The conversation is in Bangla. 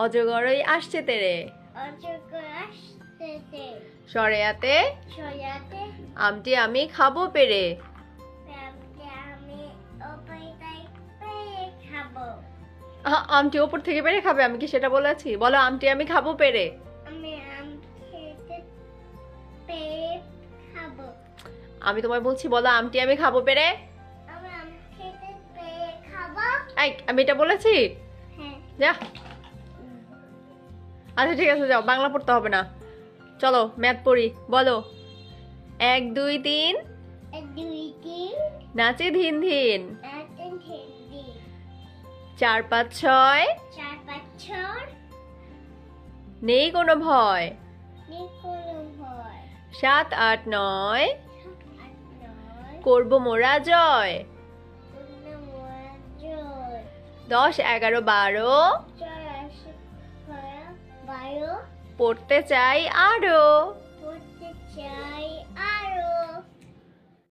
অজগরই আসছে তেরে। অজগর আসতেছে। সরেয়াতে সয়াতে আমটি আমি খাবো পেরে। প্যামকে আমি ওপাইটাই পেয়ে খাবো। আমটি ওপর থেকে পেরে খাবে, আমি কি সেটা বলেছি? বলো আমটি আমি খাবো পেরে। আমি আম খেতে পেয়ে খাবো। আমি তোমায় বলছি বলো আমটি আমি খাবো পেরে। আমি আম খেতে পেয়ে খাবো। এই আমি এটা বলেছি? হ্যাঁ। যা। আচ্ছা ঠিক আছে, যাও, বাংলা পড়তে হবে না। চলো ম্যাথ পড়ি। বলো 1 2 3 এক দুই তিন নাচে ধিন ধিন। এক তিন হিন্দি 4 5 6 চার পাঁচ ছয় নেই কোনো ভয়। নিকোলো ভয় 7 8 9 আট নয় করবো মোরা জয়। শূন্য মোয়া জয় 10 11 12 জয় আসে বায়ো পড়তে চাই আরো। পড়তে চাই